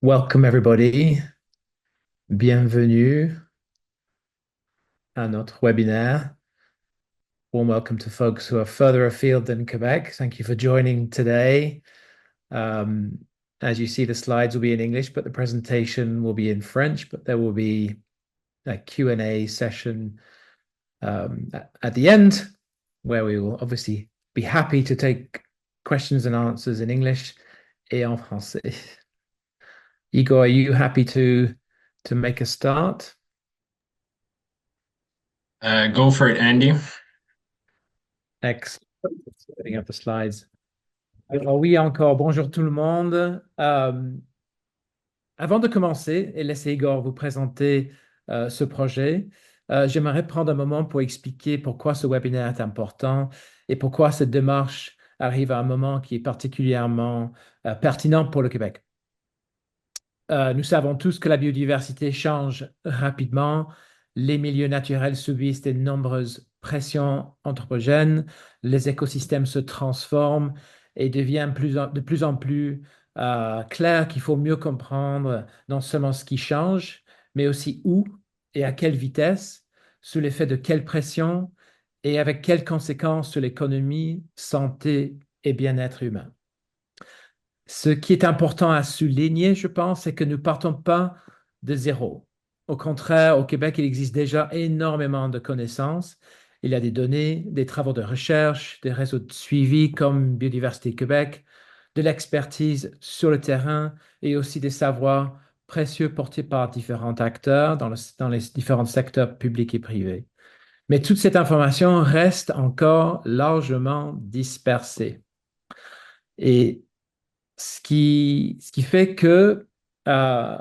Welcome everybody. Bienvenue à notre webinaire. Warm welcome to folks who are further afield than Quebec. Thank you for joining today. Um, as you see, the slides will be in English, but the presentation will be in French, but there will be a Q&A session at the end where we will obviously be happy to take questions and answers in English et en français. Igor, are you happy to make a start? Go for it, Andy. Excellent. Putting up the slides. Alors oui, encore bonjour tout le monde. Avant de commencer et laisser Igor vous présenter ce projet, j'aimerais prendre un moment pour expliquer pourquoi ce webinaire est important et pourquoi cette démarche arrive à un moment qui est particulièrement pertinent pour le Québec. Nous savons tous que la biodiversité change rapidement, les milieux naturels subissent de nombreuses pressions anthropogènes, les écosystèmes se transforment et devient de plus en plus clair qu'il faut mieux comprendre non seulement ce qui change, mais aussi où et à quelle vitesse, sous l'effet de quelles pressions et avec quelles conséquences sur l'économie, santé et bien-être humain. Ce qui est important à souligner, je pense, c'est que nous ne partons pas de zéro. Au contraire, au Québec, il existe déjà énormément de connaissances. Il y a des données, des travaux de recherche, des réseaux de suivi comme Biodiversité Québec, de l'expertise sur le terrain et aussi des savoirs précieux portés par différents acteurs dans les différents secteurs publics et privés. Mais toute cette information reste encore largement dispersée. Et ce qui fait que euh,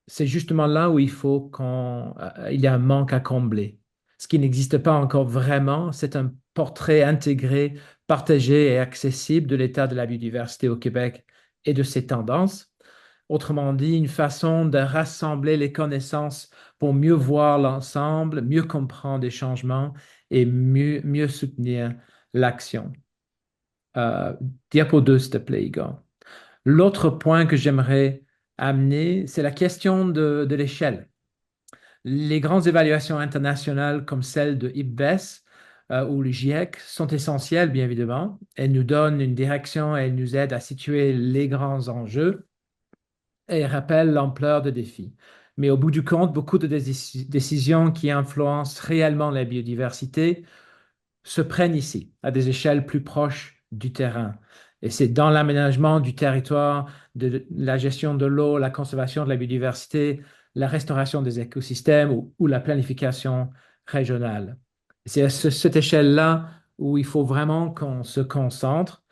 c'est justement là où il y a un manque à combler. Ce qui n'existe pas encore vraiment, c'est un portrait intégré, partagé et accessible de l'état de la biodiversité au Québec et de ses tendances. Autrement dit, une façon de rassembler les connaissances pour mieux voir l'ensemble, mieux comprendre les changements et mieux soutenir l'action. Euh, Diapo 2, s'il te plaît, Igor. L'autre point que j'aimerais amener, c'est la question de l'échelle. Les grandes évaluations internationales comme celle de IPBES ou le GIEC sont essentielles, bien évidemment. Elles nous donnent une direction et elles nous aident à situer les grands enjeux et rappellent l'ampleur des défis. Mais au bout du compte, beaucoup de décisions qui influencent réellement la biodiversité se prennent ici, à des échelles plus proches du terrain. Et c'est dans l'aménagement du territoire, de la gestion de l'eau, la conservation de la biodiversité, la restauration des écosystèmes ou la planification régionale. C'est à cette échelle-là où il faut vraiment qu'on se concentre.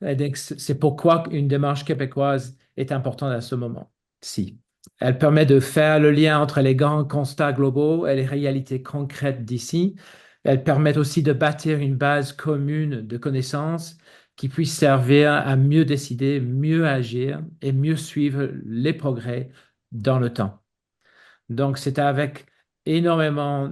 Et donc, c'est pourquoi une démarche québécoise est importante à ce moment-ci. Elle permet de faire le lien entre les grands constats globaux et les réalités concrètes d'ici. Elle permet aussi de bâtir une base commune de connaissances qui puisse servir à mieux décider, mieux agir et mieux suivre les progrès dans le temps. Donc, c'est avec énormément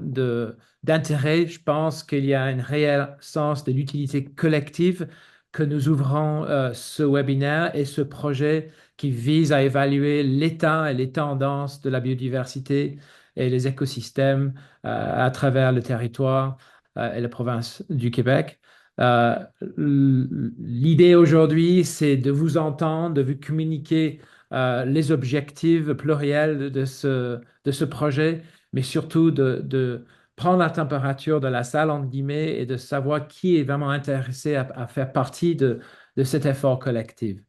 d'intérêt, je pense qu'il y a un réel sens de l'utilité collective que nous ouvrons ce webinaire et ce projet qui vise à évaluer l'état et les tendances de la biodiversité et les écosystèmes à travers le territoire et la province du Québec. Euh, L'idée aujourd'hui, c'est de vous entendre, de vous communiquer les objectifs pluriels de ce projet, mais surtout de prendre la température de la salle, entre guillemets, et de savoir qui est vraiment intéressé à faire partie de cet effort collectif.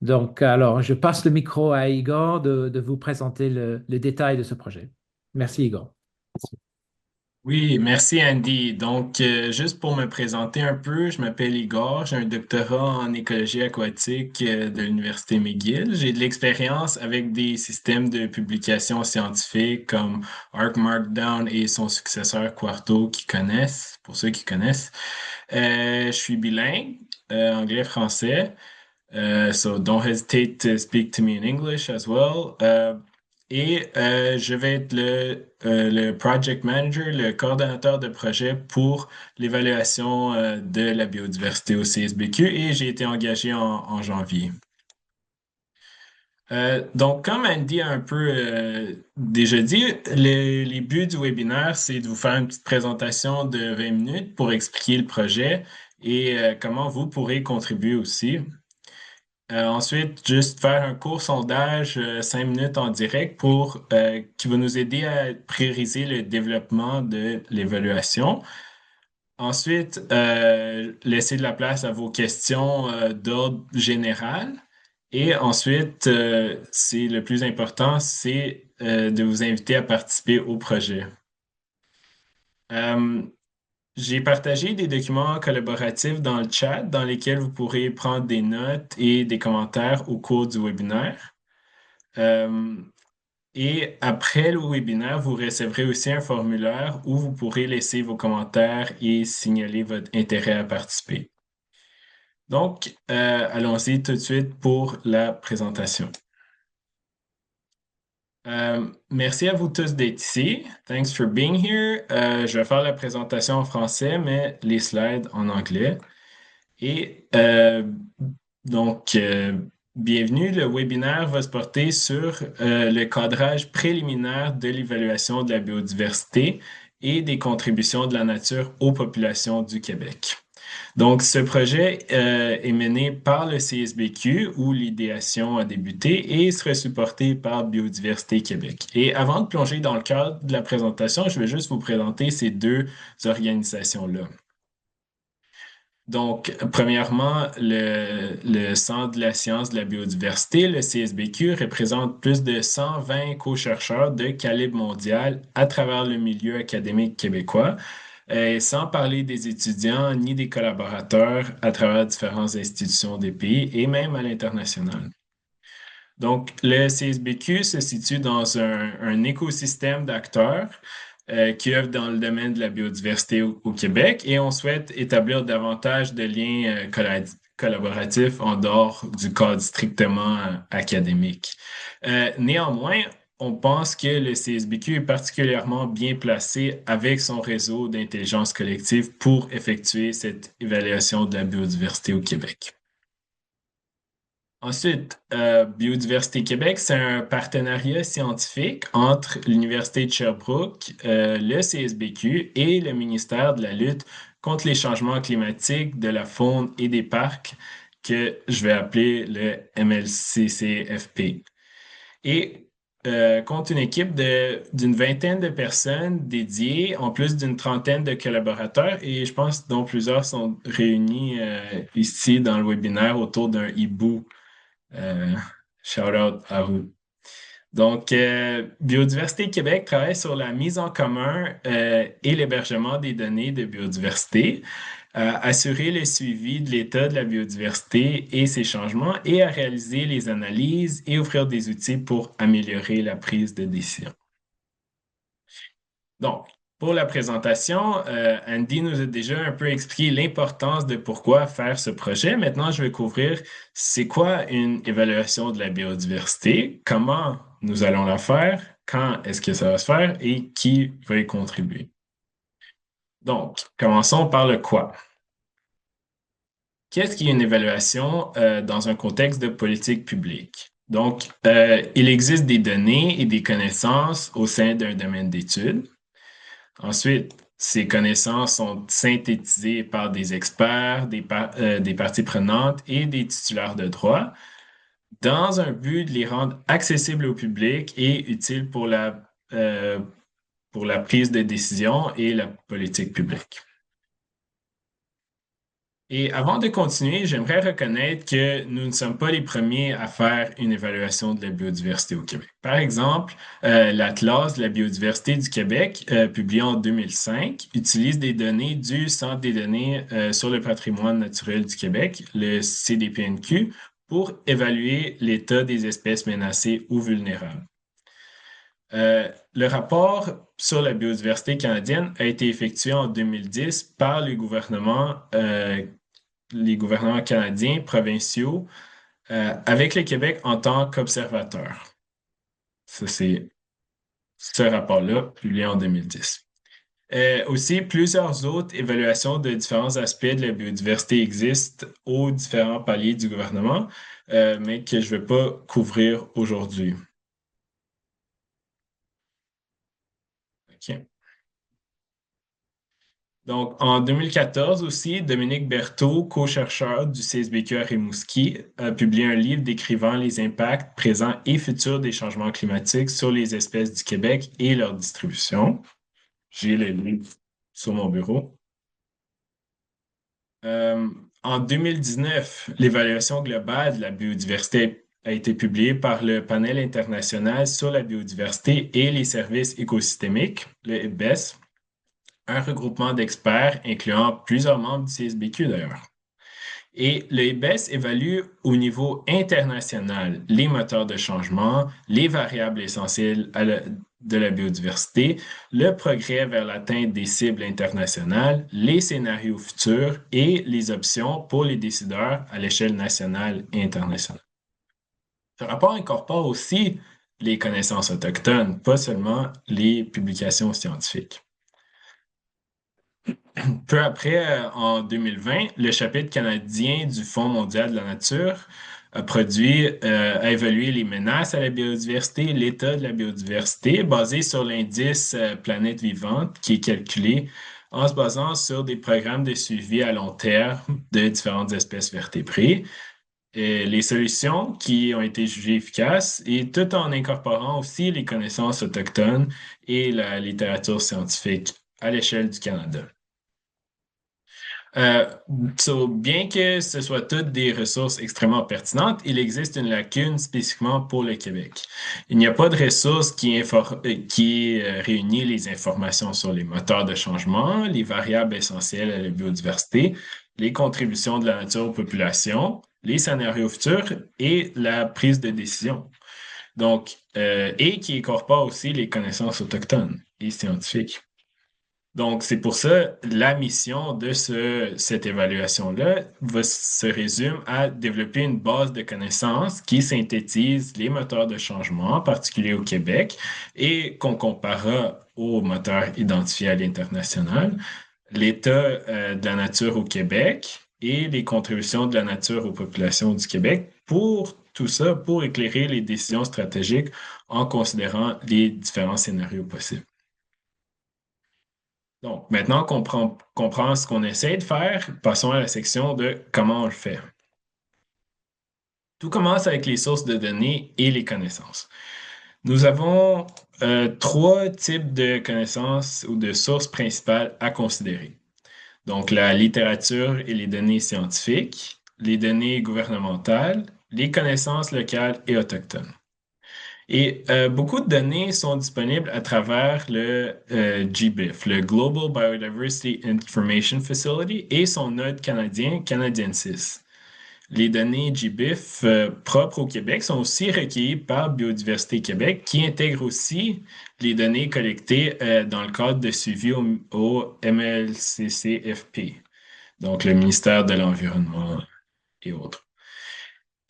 Donc, alors, je passe le micro à Igor de vous présenter les détails de ce projet. Merci, Igor. Oui, merci Andy. Donc, juste pour me présenter un peu, je m'appelle Igor, j'ai un doctorat en écologie aquatique de l'Université McGill. J'ai de l'expérience avec des systèmes de publication scientifiques comme ArcMarkdown et son successeur Quarto pour ceux qui connaissent. Je suis bilingue, anglais-français. So don't hesitate to speak to me in English as well. Je vais être le project manager, le coordonnateur de projet pour l'évaluation de la biodiversité au CSBQ et j'ai été engagé en janvier. Donc, comme Andy a un peu déjà dit, les buts du webinaire, c'est de vous faire une petite présentation de 20 minutes pour expliquer le projet et comment vous pourrez contribuer aussi. Ensuite, juste faire un court sondage, 5 minutes en direct qui va nous aider à prioriser le développement de l'évaluation. Ensuite, laisser de la place à vos questions d'ordre général. Et ensuite, c'est le plus important, c'est de vous inviter à participer au projet. Euh, j'ai partagé des documents collaboratifs dans le chat dans lesquels vous pourrez prendre des notes et des commentaires au cours du webinaire. Euh, et après le webinaire, vous recevrez aussi un formulaire où vous pourrez laisser vos commentaires et signaler votre intérêt à participer. Donc, allons-y tout de suite pour la présentation. Merci à vous tous d'être ici. Thanks for being here. Je vais faire la présentation en français, mais les slides en anglais. Et donc, bienvenue. Le webinaire va se porter sur le cadrage préliminaire de l'évaluation de la biodiversité et des contributions de la nature aux populations du Québec. Donc, ce projet est mené par le CSBQ où l'idéation a débuté et sera supporté par Biodiversité Québec. Et avant de plonger dans le cadre de la présentation, je vais juste vous présenter ces deux organisations-là. Donc, premièrement, le Centre de la science de la biodiversité, le CSBQ, représente plus de 120 co-chercheurs de calibre mondial à travers le milieu académique québécois, sans parler des étudiants ni des collaborateurs à travers différentes institutions des pays et même à l'international. Donc, le CSBQ se situe dans un écosystème d'acteurs qui œuvrent dans le domaine de la biodiversité au Québec et on souhaite établir davantage de liens collaboratifs en dehors du cadre strictement académique. Néanmoins, on pense que le CSBQ est particulièrement bien placé avec son réseau d'intelligence collective pour effectuer cette évaluation de la biodiversité au Québec. Ensuite, Biodiversité Québec, c'est un partenariat scientifique entre l'Université de Sherbrooke, le CSBQ et le ministère de la lutte contre les changements climatiques, de la faune et des parcs, que je vais appeler le MLCCFP. Et compte une équipe d'une vingtaine de personnes dédiées, en plus d'une trentaine de collaborateurs, et je pense dont plusieurs sont réunis ici dans le webinaire autour d'un hibou. euh, Shout out à vous. Donc, Biodiversité Québec travaille sur la mise en commun et l'hébergement des données de biodiversité, assurer le suivi de l'état de la biodiversité et ses changements et à réaliser les analyses et offrir des outils pour améliorer la prise de décision. Donc, pour la présentation, Andy nous a déjà un peu expliqué l'importance de pourquoi faire ce projet. Maintenant, je vais couvrir c'est quoi une évaluation de la biodiversité, comment nous allons la faire, quand est-ce que ça va se faire et qui va y contribuer. Donc, commençons par le quoi. Qu'est-ce qu'une évaluation dans un contexte de politique publique? Donc, il existe des données et des connaissances au sein d'un domaine d'études. Ensuite, ces connaissances sont synthétisées par des experts, des parties prenantes et des titulaires de droit dans un but de les rendre accessibles au public et utiles pour la prise de décision et la politique publique. Et avant de continuer, j'aimerais reconnaître que nous ne sommes pas les premiers à faire une évaluation de la biodiversité au Québec. Par exemple, l'Atlas de la biodiversité du Québec, publié en 2005, utilise des données du Centre des données sur le patrimoine naturel du Québec, le CDPNQ, pour évaluer l'état des espèces menacées ou vulnérables. Le rapport sur la biodiversité canadienne a été effectué en 2010 par les gouvernements canadiens, provinciaux, avec le Québec en tant qu'observateur. Ça, c'est ce rapport-là, publié en 2010. Aussi, plusieurs autres évaluations de différents aspects de la biodiversité existent aux différents paliers du gouvernement, mais que je ne vais pas couvrir aujourd'hui. OK. Donc, en 2014 aussi, Dominique Berthaud, co-chercheur du CSBQ à Rimouski, a publié un livre décrivant les impacts présents et futurs des changements climatiques sur les espèces du Québec et leur distribution. J'ai le livre sur mon bureau. Euh, En 2019, l'évaluation globale de la biodiversité a été publiée par le Panel international sur la biodiversité et les services écosystémiques, le IPBES, un regroupement d'experts incluant plusieurs membres du CSBQ d'ailleurs. Et le IBES évalue au niveau international les moteurs de changement, les variables essentielles de la biodiversité, le progrès vers l'atteinte des cibles internationales, les scénarios futurs et les options pour les décideurs à l'échelle nationale et internationale. Ce rapport incorpore aussi les connaissances autochtones, pas seulement les publications scientifiques. Peu après, en 2020, le chapitre canadien du Fonds mondial de la nature a évalué les menaces à la biodiversité, l'état de la biodiversité, basé sur l'indice Planète vivante, qui est calculé en se basant sur des programmes de suivi à long terme de différentes espèces vertébrées, et les solutions qui ont été jugées efficaces, et tout en incorporant aussi les connaissances autochtones et la littérature scientifique à l'échelle du Canada. Euh, bien que ce soit toutes des ressources extrêmement pertinentes, il existe une lacune spécifiquement pour le Québec. Il n'y a pas de ressource qui réunit les informations sur les moteurs de changement, les variables essentielles à la biodiversité, les contributions de la nature aux populations, les scénarios futurs et la prise de décision. Donc, et qui incorpore aussi les connaissances autochtones et scientifiques. Donc, c'est pour ça, la mission de cette évaluation-là se résume à développer une base de connaissances qui synthétise les moteurs de changement, en particulier au Québec, et qu'on comparera aux moteurs identifiés à l'international, l'état de la nature au Québec et les contributions de la nature aux populations du Québec pour tout ça, pour éclairer les décisions stratégiques en considérant les différents scénarios possibles. Donc, maintenant qu'on comprend ce qu'on essaie de faire, passons à la section de comment on le fait. Tout commence avec les sources de données et les connaissances. Nous avons trois types de connaissances ou de sources principales à considérer. Donc, la littérature et les données scientifiques, les données gouvernementales, les connaissances locales et autochtones. Et beaucoup de données sont disponibles à travers le GBIF, le Global Biodiversity Information Facility, et son node canadien, Canadiensis. Les données GBIF propres au Québec sont aussi recueillies par Biodiversité Québec, qui intègre aussi les données collectées dans le cadre de suivi au MLCCFP, donc le ministère de l'Environnement et autres.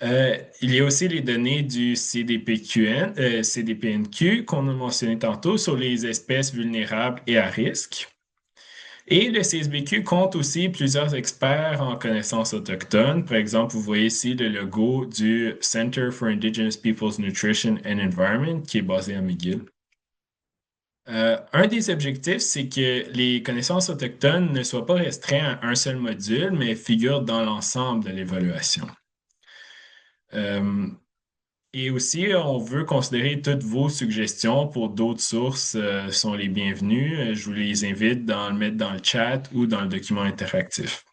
Il y a aussi les données du CDPNQ qu'on a mentionné tantôt sur les espèces vulnérables et à risque. Et le CSBQ compte aussi plusieurs experts en connaissances autochtones. Par exemple, vous voyez ici le logo du Center for Indigenous Peoples Nutrition and Environment qui est basé à McGill. Un des objectifs, c'est que les connaissances autochtones ne soient pas restreints à un seul module, mais figurent dans l'ensemble de l'évaluation. Euh, Et aussi, on veut considérer toutes vos suggestions pour d'autres sources sont les bienvenues. Je vous les invite à le mettre dans le chat ou dans le document interactif.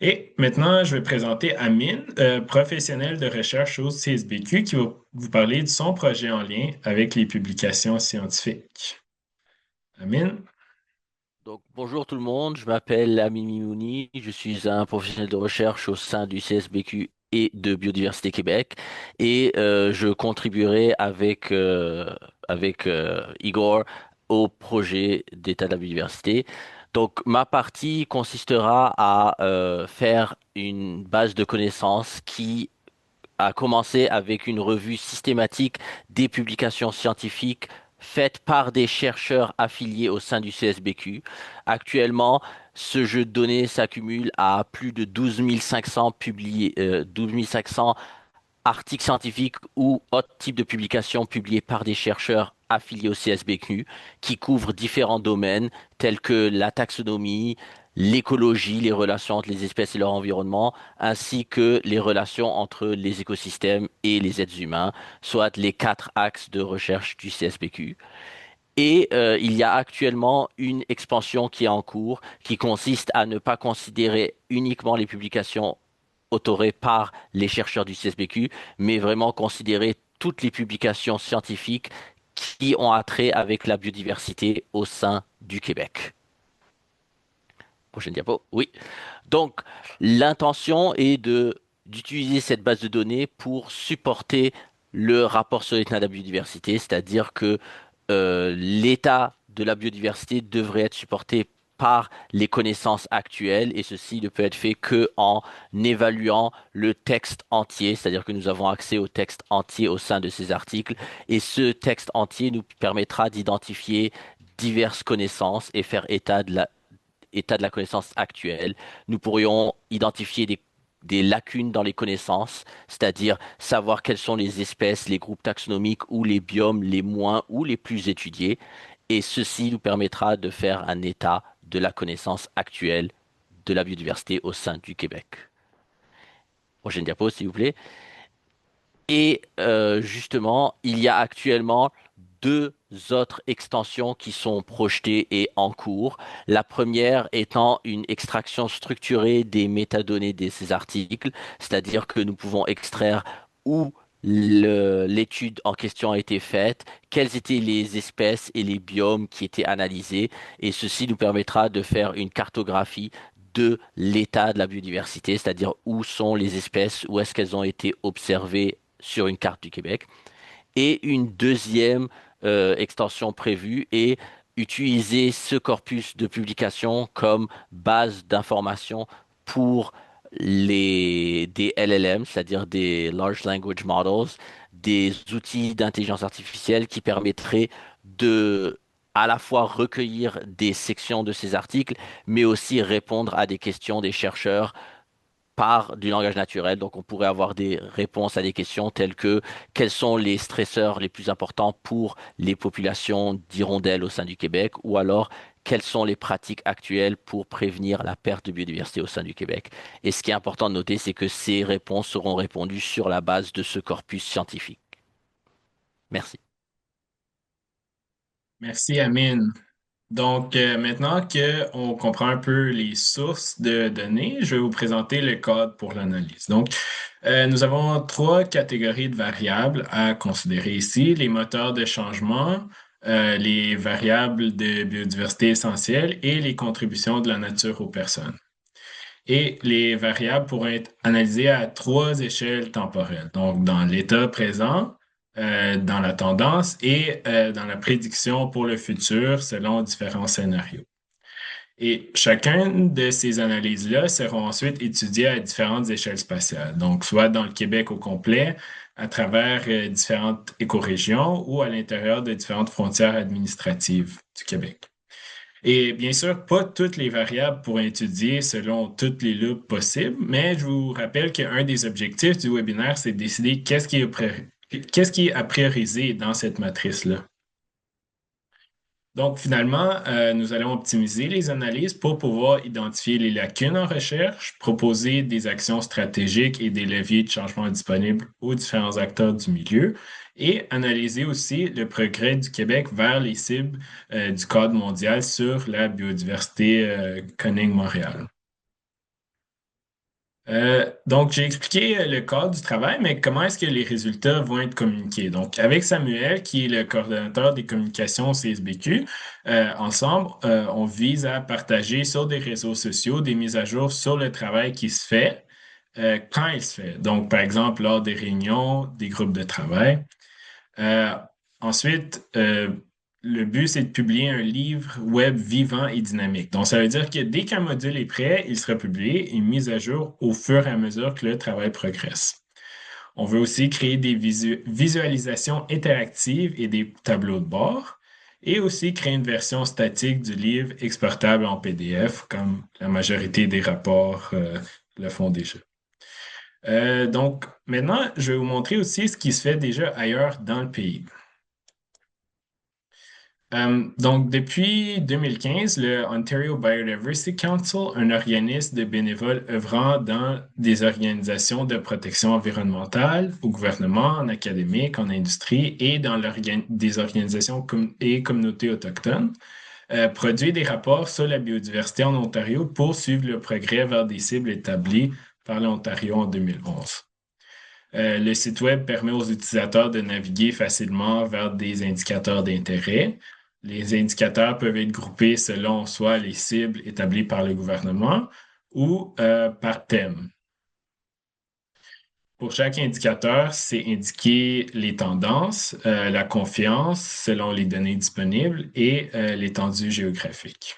Et maintenant, je vais présenter Amine, professionnel de recherche au CSBQ, qui va vous parler de son projet en lien avec les publications scientifiques. Amine? Donc, bonjour tout le monde, je m'appelle Amin Mimouni, je suis un professionnel de recherche au sein du CSBQ et de Biodiversité Québec et je contribuerai avec Igor au projet d'État de la biodiversité. Donc, ma partie consistera à faire une base de connaissances qui a commencé avec une revue systématique des publications scientifiques faite par des chercheurs affiliés au sein du CSBQ. Actuellement, ce jeu de données s'accumule à plus de 12 500 publiés, 12 500 articles scientifiques ou autres types de publications publiées par des chercheurs affiliés au CSBQ qui couvrent différents domaines tels que la taxonomie, l'écologie, les relations entre les espèces et leur environnement, ainsi que les relations entre les écosystèmes et les êtres humains, soit les quatre axes de recherche du CSBQ. Et il y a actuellement une expansion qui est en cours, qui consiste à ne pas considérer uniquement les publications autorées par les chercheurs du CSBQ, mais vraiment considérer toutes les publications scientifiques qui ont attrait avec la biodiversité au sein du Québec. Prochaine diapo. Oui. Donc, l'intention est de d'utiliser cette base de données pour supporter le rapport sur l'état de la biodiversité, c'est-à-dire que l'état de la biodiversité devrait être supporté par les connaissances actuelles et ceci ne peut être fait que en évaluant le texte entier, c'est-à-dire que nous avons accès au texte entier au sein de ces articles et ce texte entier nous permettra d'identifier diverses connaissances et faire état de la connaissance actuelle. Nous pourrions identifier des lacunes dans les connaissances, c'est-à-dire savoir quelles sont les espèces, les groupes taxonomiques ou les biomes les moins ou les plus étudiés. Et ceci nous permettra de faire un état de la connaissance actuelle de la biodiversité au sein du Québec. Prochaine diapo, s'il vous plaît. Et justement, il y a actuellement deux autres extensions qui sont projetées et en cours. La première étant une extraction structurée des métadonnées de ces articles, c'est-à-dire que nous pouvons extraire où l'étude en question a été faite, quelles étaient les espèces et les biomes qui étaient analysés, et ceci nous permettra de faire une cartographie de l'état de la biodiversité, c'est-à-dire où sont les espèces, où est-ce qu'elles ont été observées sur une carte du Québec. Et une deuxième extension prévue est utiliser ce corpus de publication comme base d'information pour des LLM, c'est-à-dire des Large Language Models, des outils d'intelligence artificielle qui permettraient de à la fois recueillir des sections de ces articles, mais aussi répondre à des questions des chercheurs par du langage naturel. Donc, on pourrait avoir des réponses à des questions telles que quels sont les stresseurs les plus importants pour les populations d'hirondelles au sein du Québec, ou alors quelles sont les pratiques actuelles pour prévenir la perte de biodiversité au sein du Québec. Et ce qui est important de noter, c'est que ces réponses seront répondues sur la base de ce corpus scientifique. Merci. Merci, Amine. Donc, maintenant qu'on comprend un peu les sources de données, je vais vous présenter le code pour l'analyse. Donc, nous avons trois catégories de variables à considérer ici, les moteurs de changement, les variables de biodiversité essentielles et les contributions de la nature aux personnes. Et les variables pourraient être analysées à trois échelles temporelles, donc dans l'état présent, dans la tendance et dans la prédiction pour le futur selon différents scénarios. Et chacune de ces analyses-là seront ensuite étudiées à différentes échelles spatiales, donc soit dans le Québec au complet, à travers différentes écorégions ou à l'intérieur de différentes frontières administratives du Québec. Et bien sûr, pas toutes les variables pour étudier selon toutes les loupes possibles, mais je vous rappelle qu'un des objectifs du webinaire, c'est de décider qu'est-ce qui est à prioriser dans cette matrice-là. Donc, finalement, nous allons optimiser les analyses pour pouvoir identifier les lacunes en recherche, proposer des actions stratégiques et des leviers de changement disponibles aux différents acteurs du milieu et analyser aussi le progrès du Québec vers les cibles du Cadre mondial sur la biodiversité Conning-Montréal. Donc, j'ai expliqué le cadre du travail, mais comment est-ce que les résultats vont être communiqués? Donc, avec Samuel, qui est le coordonnateur des communications au CSBQ, ensemble, on vise à partager sur des réseaux sociaux des mises à jour sur le travail qui se fait, quand il se fait. Donc, par exemple, lors des réunions, des groupes de travail. Euh, ensuite, le but, c'est de publier un livre web vivant et dynamique. Donc, ça veut dire que dès qu'un module est prêt, il sera publié et mis à jour au fur et à mesure que le travail progresse. On veut aussi créer des visualisations interactives et des tableaux de bord, et aussi créer une version statique du livre exportable en PDF, comme la majorité des rapports le font déjà. Donc, maintenant, je vais vous montrer aussi ce qui se fait déjà ailleurs dans le pays. Donc, depuis 2015, le Ontario Biodiversity Council, un organisme de bénévoles œuvrant dans des organisations de protection environnementale, au gouvernement, en académique, en industrie et dans des organisations et communautés autochtones, produit des rapports sur la biodiversité en Ontario pour suivre le progrès vers des cibles établies par l'Ontario en 2011. Le site Web permet aux utilisateurs de naviguer facilement vers des indicateurs d'intérêt. Les indicateurs peuvent être groupés selon soit les cibles établies par le gouvernement ou par thème. Pour chaque indicateur, c'est indiqué les tendances, la confiance selon les données disponibles et l'étendue géographique.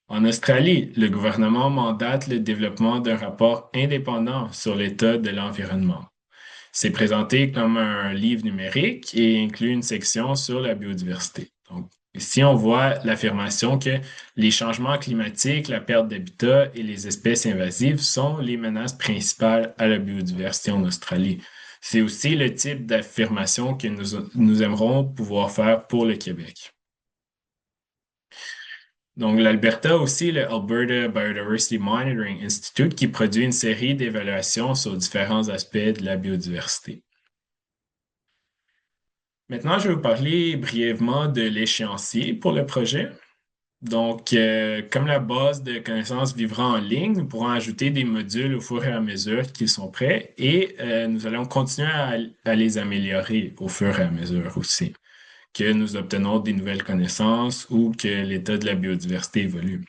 En Australie, le gouvernement mandate le développement d'un rapport indépendant sur l'état de l'environnement. C'est présenté comme un livre numérique et inclut une section sur la biodiversité. Donc, ici, on voit l'affirmation que les changements climatiques, la perte d'habitat et les espèces invasives sont les menaces principales à la biodiversité en Australie. C'est aussi le type d'affirmation que nous aimerons pouvoir faire pour le Québec. Donc, l'Alberta a aussi le Alberta Biodiversity Monitoring Institute qui produit une série d'évaluations sur différents aspects de la biodiversité. Maintenant, je vais vous parler brièvement de l'échéancier pour le projet. Donc, comme la base de connaissances vivra en ligne, nous pourrons ajouter des modules au fur et à mesure qu'ils sont prêts et nous allons continuer à les améliorer au fur et à mesure aussi, que nous obtenons des nouvelles connaissances ou que l'état de la biodiversité évolue.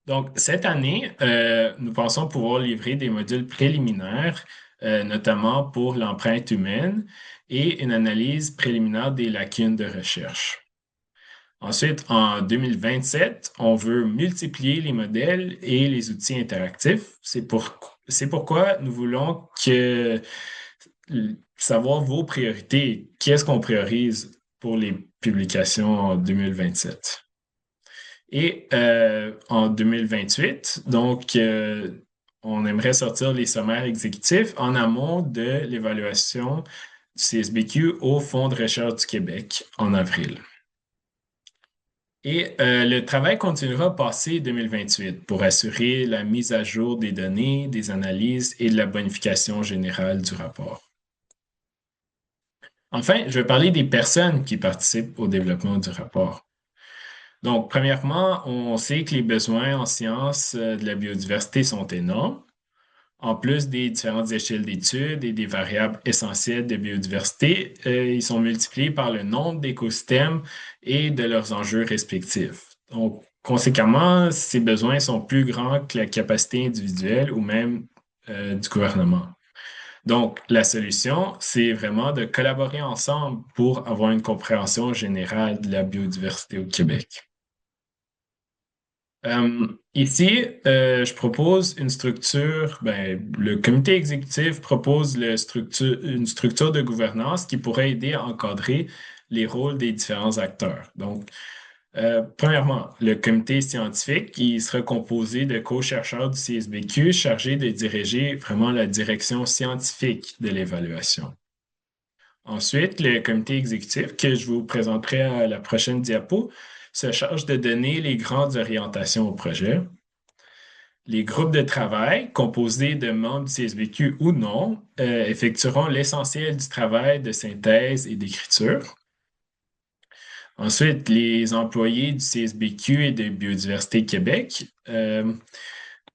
Donc, cette année, nous pensons pouvoir livrer des modules préliminaires, notamment pour l'empreinte humaine et une analyse préliminaire des lacunes de recherche. Ensuite, en 2027, on veut multiplier les modèles et les outils interactifs. C'est pourquoi nous voulons savoir vos priorités. Qu'est-ce qu'on priorise pour les publications en 2027? Et en 2028, donc, on aimerait sortir les sommaires exécutifs en amont de l'évaluation du CSBQ au Fonds de recherche du Québec en avril. Et le travail continuera passé 2028 pour assurer la mise à jour des données, des analyses et de la bonification générale du rapport. Enfin, je vais parler des personnes qui participent au développement du rapport. Donc, premièrement, on sait que les besoins en sciences de la biodiversité sont énormes. En plus des différentes échelles d'études et des variables essentielles de biodiversité, ils sont multipliés par le nombre d'écosystèmes et de leurs enjeux respectifs. Donc, conséquemment, ces besoins sont plus grands que la capacité individuelle ou même du gouvernement. Donc, la solution, c'est vraiment de collaborer ensemble pour avoir une compréhension générale de la biodiversité au Québec. Ici, je propose une structure, le comité exécutif propose une structure de gouvernance qui pourrait aider à encadrer les rôles des différents acteurs. Donc, premièrement, le comité scientifique qui sera composé de co-chercheurs du CSBQ chargés de diriger vraiment la direction scientifique de l'évaluation. Ensuite, le comité exécutif que je vous présenterai à la prochaine diapo se charge de donner les grandes orientations au projet. Les groupes de travail, composés de membres du CSBQ ou non, effectueront l'essentiel du travail de synthèse et d'écriture. Ensuite, les employés du CSBQ et de Biodiversité Québec,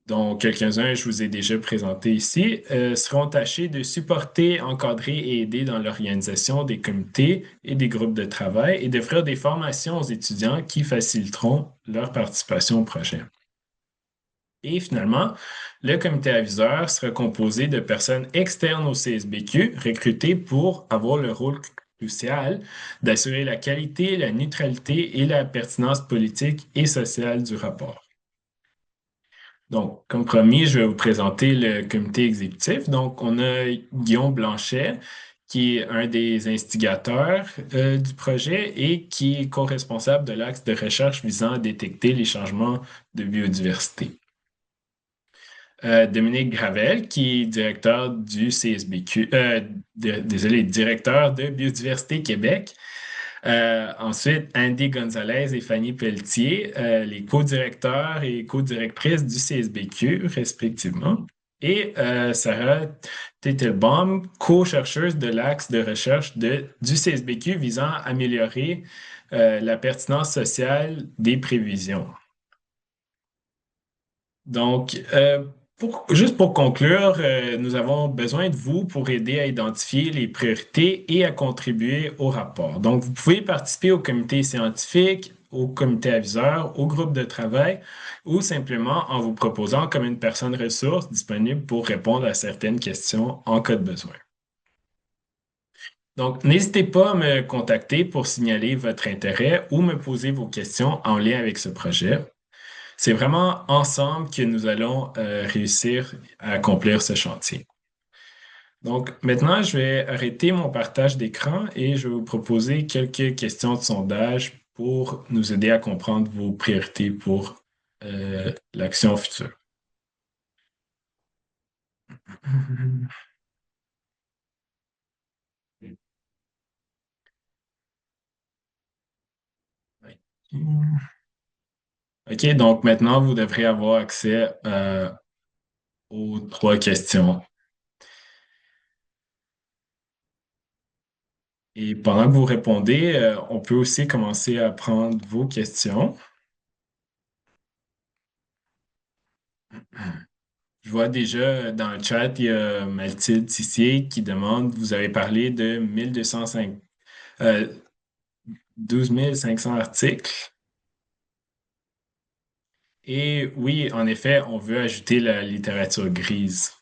dont quelques-uns je vous ai déjà présentés ici, seront tâchés de supporter, encadrer et aider dans l'organisation des comités et des groupes de travail et d'offrir des formations aux étudiants qui faciliteront leur participation au projet. Et finalement, le comité aviseur sera composé de personnes externes au CSBQ recrutées pour avoir le rôle crucial d'assurer la qualité, la neutralité et la pertinence politique et sociale du rapport. Donc, comme promis, je vais vous présenter le comité exécutif. Donc, on a Guillaume Blanchet, qui est un des instigateurs du projet et qui est co-responsable de l'axe de recherche visant à détecter les changements de biodiversité. Dominique Gravel, qui est directeur du CSBQ, désolé, directeur de Biodiversité Québec. Ensuite, Andy Gonzalez et Fanny Pelletier, les co-directeurs et co-directrices du CSBQ, respectivement. Et Sarah Teitelbaum, co-chercheuse de l'axe de recherche du CSBQ visant à améliorer la pertinence sociale des prévisions. Donc, juste pour conclure, nous avons besoin de vous pour aider à identifier les priorités et à contribuer au rapport. Donc, vous pouvez participer au comité scientifique, au comité aviseur, au groupe de travail ou simplement en vous proposant comme une personne ressource disponible pour répondre à certaines questions en cas de besoin. Donc, n'hésitez pas à me contacter pour signaler votre intérêt ou me poser vos questions en lien avec ce projet. C'est vraiment ensemble que nous allons réussir à accomplir ce chantier. Donc maintenant, je vais arrêter mon partage d'écran et je vais vous proposer quelques questions de sondage pour nous aider à comprendre vos priorités pour l'action future. OK, donc maintenant, vous devrez avoir accès aux trois questions. Et pendant que vous répondez, on peut aussi commencer à prendre vos questions. Je vois déjà dans le chat, il y a Mathilde Tissier qui demande, vous avez parlé de 1205, 12 500 articles. Et oui, en effet, on veut ajouter la littérature grise.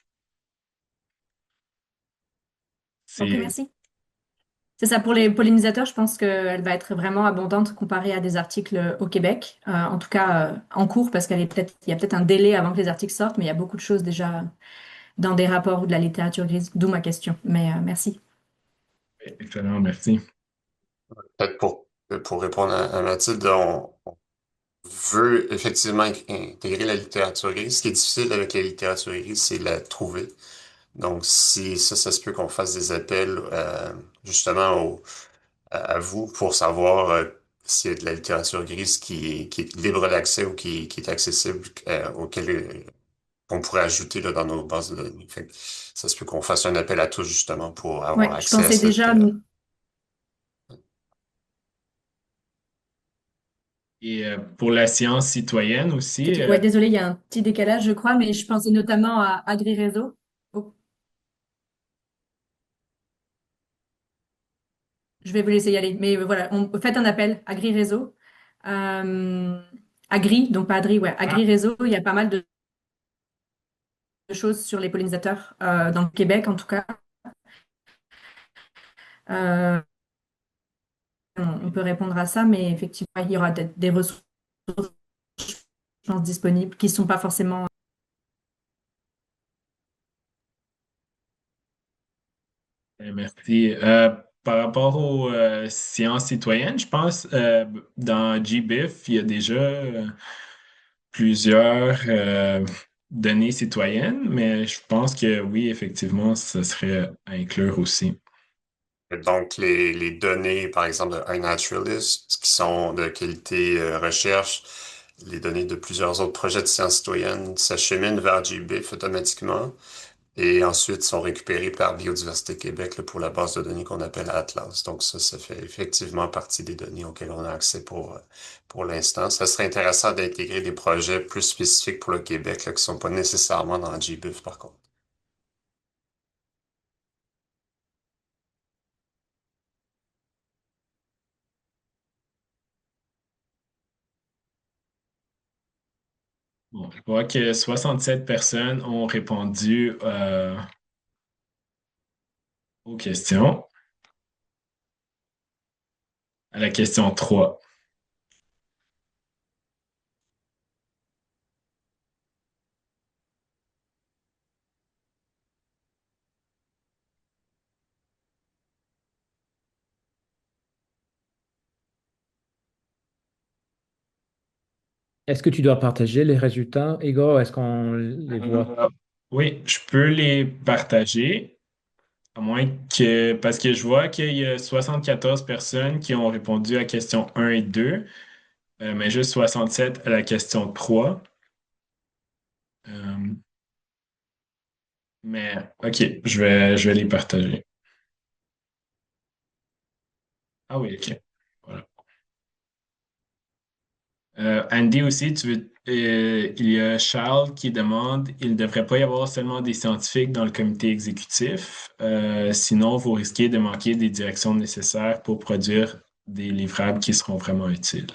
Ok, C'est merci. C'est ça, pour les pollinisateurs, je pense qu'elle va être vraiment abondante comparée à des articles au Québec. En tout cas, en cours, parce il y a peut-être un délai avant que les articles sortent, mais il y a beaucoup de choses déjà dans des rapports ou de la littérature grise, d'où ma question. Mais merci. excellent, merci. Peut-être pour répondre à Mathilde, on veut effectivement intégrer la littérature grise. Ce qui est difficile avec la littérature grise, c'est la trouver. Donc, si ça se peut qu'on fasse des appels justement à vous pour savoir s'il y a de la littérature grise qui est libre d'accès ou qui est accessible, auquel qu'on pourrait ajouter là, dans nos bases de données. Fait que ça se peut qu'on fasse un appel à tous justement pour avoir Ouais, je accès à pensais cette... déjà. Et pour la science citoyenne aussi, Ouais, désolé, il y a un petit décalage, je crois, mais je pensais notamment à AgriRéseau. Oh, je vais vous laisser y aller. Mais voilà, faites un appel, AgriRéseau. Euh, Agri, donc pas Adri, ouais, ah, AgriRéseau, il y a pas mal de choses sur les pollinisateurs, dans le Québec en tout cas. Euh, on peut répondre à ça, mais effectivement, il y aura des ressources, je pense, disponibles qui ne sont pas forcément. merci. Par rapport aux sciences citoyennes, je pense dans GBIF, il y a déjà plusieurs données citoyennes, mais je pense que oui, effectivement, ce serait à inclure aussi. Donc, les données, par exemple, de iNaturalist, qui sont de qualité recherche, les données de plusieurs autres projets de sciences citoyennes s'acheminent vers GBIF automatiquement et ensuite sont récupérées par Biodiversité Québec là, pour la base de données qu'on appelle Atlas. Donc, ça fait effectivement partie des données auxquelles on a accès pour l'instant. Ça serait intéressant d'intégrer des projets plus spécifiques pour le Québec là, qui sont pas nécessairement dans GBIF, par contre. Bon, je vois que 67 personnes ont répondu aux questions. À la question 3. Est-ce que tu dois partager les résultats, Igor, ou est-ce qu'on les voit? Oui, je peux les partager, à moins que, parce que je vois qu'il y a 74 personnes qui ont répondu à question 1 et 2, mais juste 67 à la question 3. Euh, mais OK, je vais les partager. Ah oui, OK. Voilà. Andy aussi, il y a Charles qui demande, il ne devrait pas y avoir seulement des scientifiques dans le comité exécutif, sinon vous risquez de manquer des directions nécessaires pour produire des livrables qui seront vraiment utiles.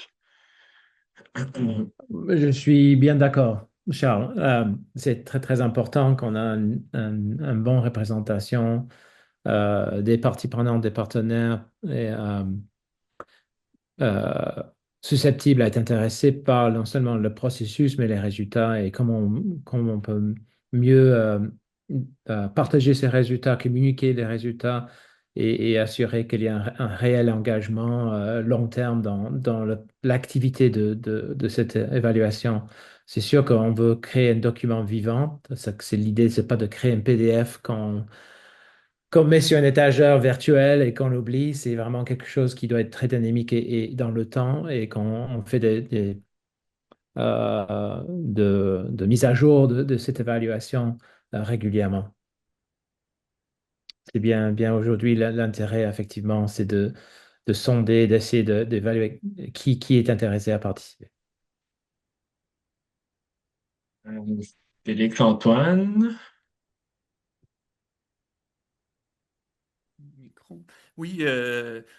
Je suis bien d'accord, Charles. C'est très, très important qu'on a une bonne représentation des parties prenantes, des partenaires et, euh, susceptibles à être intéressés par non seulement le processus, mais les résultats et comment on peut mieux partager ces résultats, communiquer les résultats et assurer qu'il y a un réel engagement long terme dans l'activité de cette évaluation. C'est sûr qu'on veut créer un document vivant. C'est l'idée, c'est pas de créer un PDF qu'on met sur une étagère virtuelle et qu'on l'oublie. C'est vraiment quelque chose qui doit être très dynamique et dans le temps et qu'on on fait de mise à jour de cette évaluation régulièrement. C'est bien aujourd'hui, l'intérêt, effectivement, c'est de sonder, d'essayer d'évaluer qui est intéressé à participer. Euh, Félix-Antoine, Micro. Oui,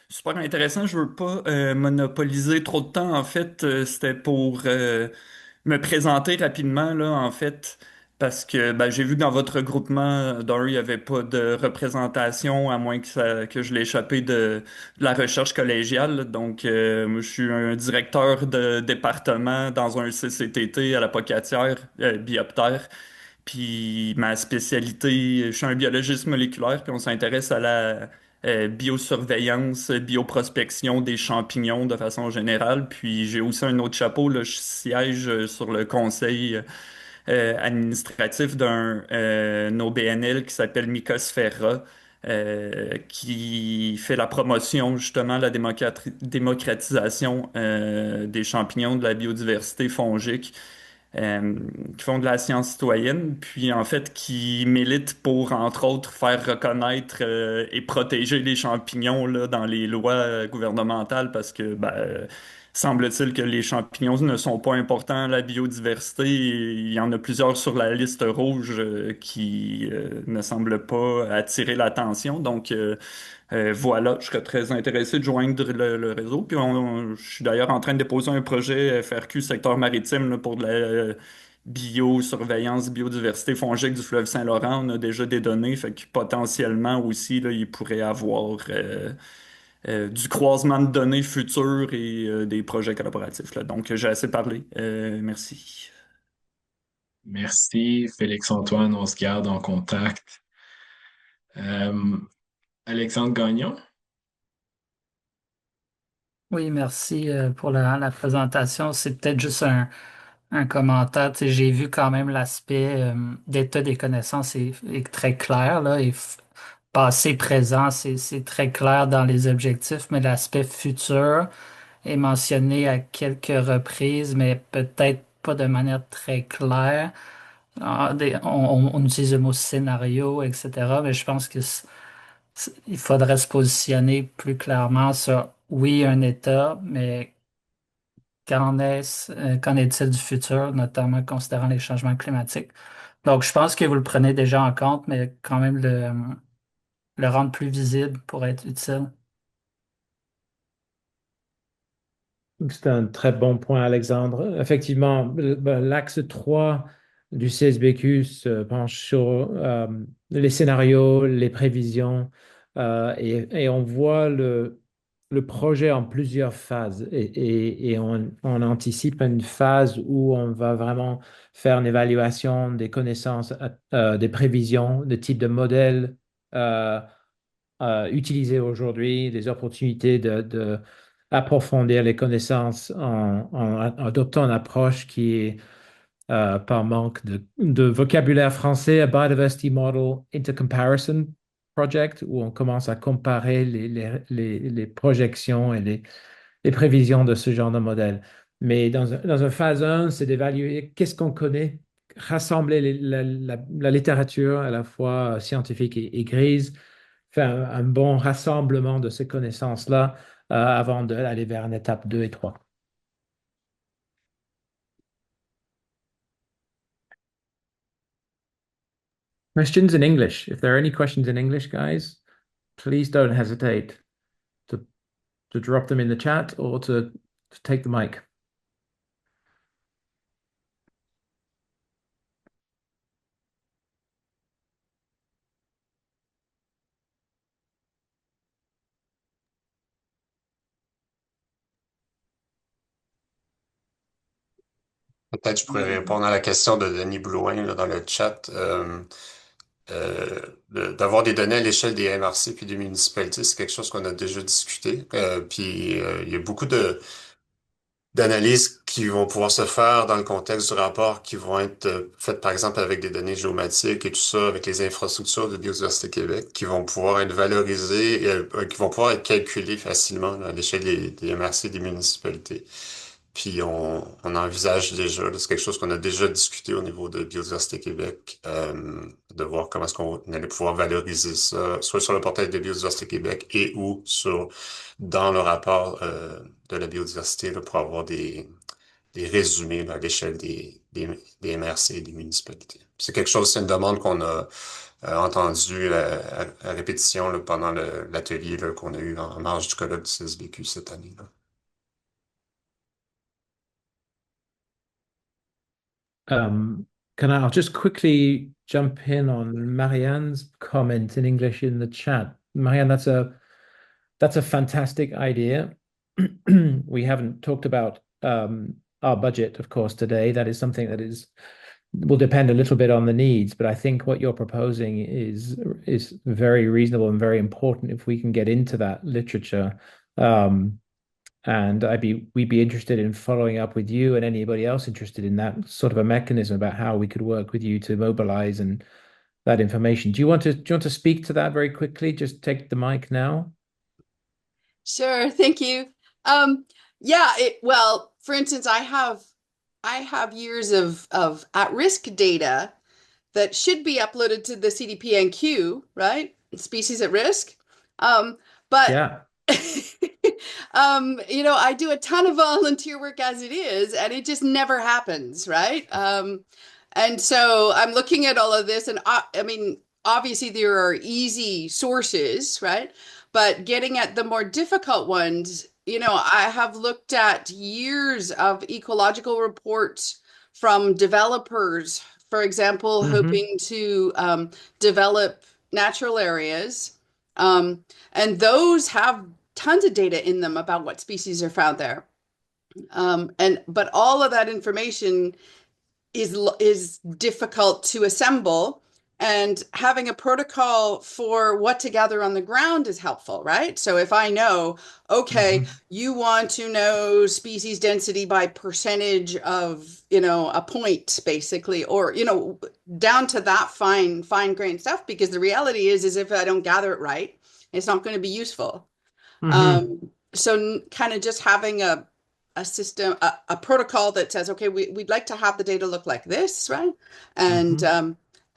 super intéressant. Je veux pas monopoliser trop de temps. En fait, c'était pour me présenter rapidement, là, en fait, parce que ben, j'ai vu que dans votre regroupement, Dory, il n'y avait pas de représentation, à moins que je l'ai échappé de la recherche collégiale. Là. Donc, moi, je suis un directeur de département dans un CCTT à la Pocatière, bioptère. Puis ma spécialité, je suis un biologiste moléculaire, puis on s'intéresse à la biosurveillance, bioprospection des champignons de façon générale. Puis j'ai aussi un autre chapeau, là, je siège sur le conseil administratif d'un OBNL qui s'appelle Mycosphaera, qui fait la promotion justement de la démocratisation des champignons, de la biodiversité fongique euh, qui font de la science citoyenne, puis en fait qui militent pour, entre autres, faire reconnaître et protéger les champignons là, dans les lois gouvernementales parce que semble-t-il que les champignons ne sont pas importants à la biodiversité. Et il y en a plusieurs sur la liste rouge qui ne semblent pas attirer l'attention. Donc, voilà, je serais très intéressé de joindre le réseau. Puis je suis d'ailleurs en train de déposer un projet FRQ secteur maritime là, pour de la biosurveillance, biodiversité fongique du fleuve Saint-Laurent. On a déjà des données, fait que potentiellement aussi, là, il pourrait y avoir du croisement de données futures et des projets collaboratifs. Là. Donc, j'ai assez parlé. Merci. merci. Félix-Antoine, on se garde en contact. Euh, Alexandre Gagnon. Oui, merci pour la présentation. C'est peut-être juste un commentaire. Tu sais, j'ai vu quand même l'aspect d'état des connaissances est très clair, là, et passé, présent, c'est très clair dans les objectifs, mais l'aspect futur est mentionné à quelques reprises, mais peut-être pas de manière très claire. On utilise le mot scénario, etc., mais je pense que il faudrait se positionner plus clairement sur, oui, un état, mais qu'en est-il du futur, notamment considérant les changements climatiques? Donc, je pense que vous le prenez déjà en compte, mais quand même le rendre plus visible pourrait être utile. C'est un très bon point, Alexandre. Effectivement, l'axe 3 du CSBQ se penche sur les scénarios, les prévisions, et on voit le projet en plusieurs phases. Et on anticipe une phase où on va vraiment faire une évaluation des connaissances, des prévisions, des types de modèles utilisés aujourd'hui, des opportunités approfondir les connaissances en adoptant une approche qui est par manque de vocabulaire français, a Biodiversity Model Intercomparison Project, où on commence à comparer les projections et les prévisions de ce genre de modèle. Mais dans un phase 1, c'est d'évaluer qu'est-ce qu'on connaît, rassembler la littérature à la fois scientifique et grise, faire un bon rassemblement de ces connaissances-là avant d'aller vers une étape 2 et 3. Questions in English. If there are any questions in English, guys, please don't hesitate to, to drop them in the chat or to take the mic. Peut-être je pourrais répondre à la question de Denis Blouin là, dans le chat. D'avoir des données à l'échelle des MRC puis des municipalités, c'est quelque chose qu'on a déjà discuté. Il y a beaucoup d'analyses qui vont pouvoir se faire dans le contexte du rapport qui vont être faites, par exemple, avec des données géomatiques et tout ça, avec les infrastructures de Biodiversité Québec, qui vont pouvoir être valorisées et qui vont pouvoir être calculées facilement là, à l'échelle des MRC des municipalités. Puis on envisage déjà, là, c'est quelque chose qu'on a déjà discuté au niveau de Biodiversité Québec, de voir comment est-ce qu'on allait pouvoir valoriser ça, soit sur le portail de Biodiversité Québec et ou dans le rapport de la biodiversité là, pour avoir des résumés là, à l'échelle des MRC et des municipalités. C'est quelque chose, c'est une demande qu'on a entendue à répétition là, pendant l'atelier là, qu'on a eu en marge du colloque du CSBQ cette année. Là. I'll just quickly jump in on Marianne's comment in English in the chat. Marianne, that's a fantastic idea. We haven't talked about our budget, of course, today. That is something that will depend a little bit on the needs, but I think what you're proposing is very reasonable and very important if we can get into that literature. And we'd be interested in following up with you and anybody else interested in that sort of a mechanism about how we could work with you to mobilize and that information. Do you want to speak to that very quickly? Just take the mic now. Sure, thank you. Well, for instance, I have years of at-risk data that should be uploaded to the CDPNQ, right? Species at risk. But yeah. I do a ton of volunteer work as it is, and it just never happens, right? And so I'm looking at all of this, and I mean, obviously there are easy sources, right? But getting at the more difficult ones, I have looked at years of ecological reports from developers, for example, hoping to develop natural areas. And those have tons of data in them about what species are found there. But all of that information is difficult to assemble, and having a protocol for what to gather on the ground is helpful, right? So if I know, okay, you want to know species density by percentage of, a point basically, or, down to that fine grain stuff, because the reality is if I don't gather it right, it's not going to be useful. So kind of just having a system, a protocol that says, okay, we'd like to have the data look like this, right?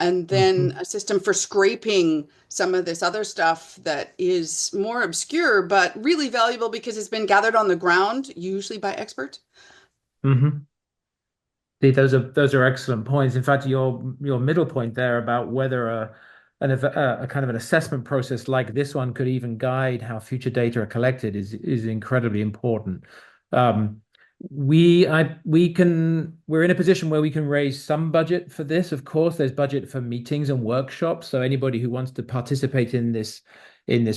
And then a system for scraping some of this other stuff that is more obscure, but really valuable because it's been gathered on the ground, usually by experts. Those are excellent points. In fact, your middle point there about whether a kind of an assessment process like this one could even guide how future data are collected is incredibly important. We're in a position where we can raise some budget for this. Of course, there's budget for meetings and workshops. So anybody who wants to participate in this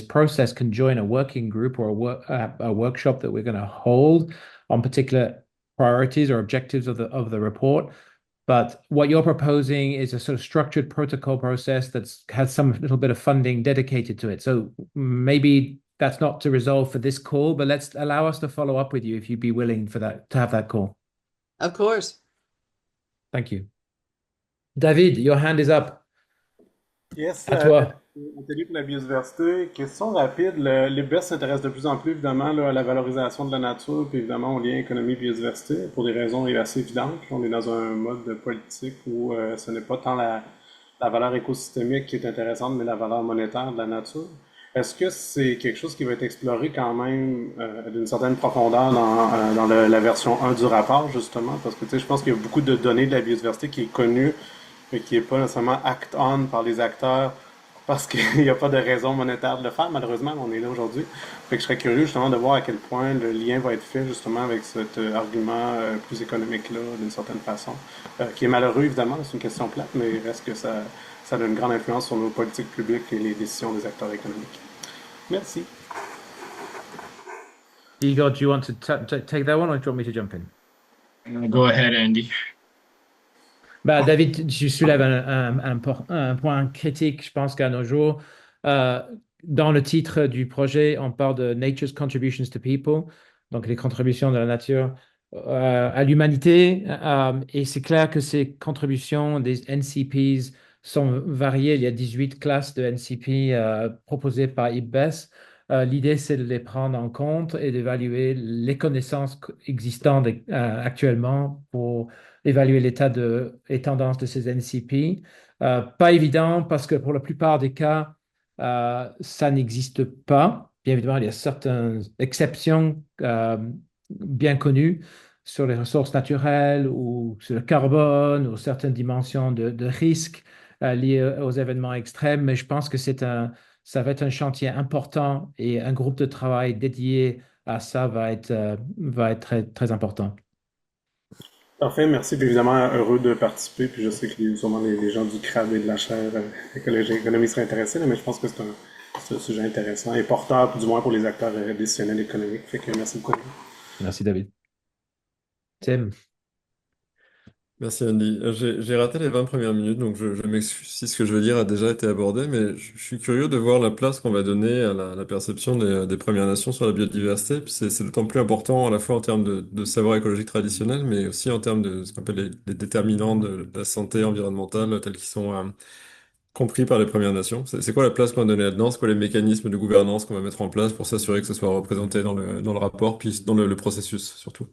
process can join a working group or a workshop that we're going to hold on particular priorities or objectives of the report. But what you're proposing is a sort of structured protocol process has some little bit of funding dedicated to it. So maybe that's not to resolve for this call, but let's allow us to follow up with you if you'd be willing for that to have that call. Of course. Thank you. David, your hand is up. Yes, À toi. atelier pour la biodiversité. Question rapide. L'IBES s'intéresse de plus en plus, évidemment, là, à la valorisation de la nature, puis évidemment au lien économie-biodiversité, pour des raisons assez évidentes. On est dans un mode politique où ce n'est pas tant la valeur écosystémique qui est intéressante, mais la valeur monétaire de la nature. Est-ce que c'est quelque chose qui va être exploré quand même d'une certaine profondeur dans la version 1 du rapport, justement? Parce que, tu sais, je pense qu'il y a beaucoup de données de la biodiversité qui est connue, mais qui n'est pas nécessairement act-on par les acteurs parce qu'il n'y a pas de raison monétaire de le faire. Malheureusement, on est là aujourd'hui. Fait que je serais curieux justement de voir à quel point le lien va être fait justement avec cet argument plus économique-là, d'une certaine façon, qui est malheureux évidemment, c'est une question plate, mais il reste que ça a une grande influence sur nos politiques publiques et les décisions des acteurs économiques. Merci. Igor, do you want to take that one or do you want me to jump in? Go ahead, Andy. David, tu soulèves un point critique, je pense qu'à nos jours, dans le titre du projet, on parle de Nature's Contributions to People, donc les contributions de la nature à l'humanité, et c'est clair que ces contributions des NCPs sont variées. Il y a 18 classes de NCP proposées par IPBES. L'idée, c'est de les prendre en compte et d'évaluer les connaissances existantes actuellement pour évaluer l'état et tendances de ces NCP. Pas évident parce que pour la plupart des cas, ça n'existe pas. Bien évidemment, il y a certaines exceptions bien connues sur les ressources naturelles ou sur le carbone ou certaines dimensions de risque liées aux événements extrêmes, mais je pense que ça va être un chantier important et un groupe de travail dédié à ça va être très, très important. Parfait, merci. Puis évidemment, heureux de participer. Puis je sais que sûrement les gens du crabe et de la chaire écologie et économie seraient intéressés, là, mais je pense que c'est un sujet intéressant et porteur, du moins pour les acteurs décisionnels économiques. Fait que merci beaucoup. Merci, David. Tim. Merci Andy. J'ai raté les 20 premières minutes, donc je m'excuse si ce que je veux dire a déjà été abordé, mais je suis curieux de voir la place qu'on va donner à la perception des Premières Nations sur la biodiversité. Puis c'est d'autant plus important à la fois en termes de savoir écologique traditionnel, mais aussi en termes de ce qu'on appelle les déterminants de la santé environnementale tels qu'ils sont compris par les Premières Nations. C'est quoi la place qu'on va donner là-dedans? C'est quoi les mécanismes de gouvernance qu'on va mettre en place pour s'assurer que ce soit représenté dans le rapport, puis dans le processus surtout?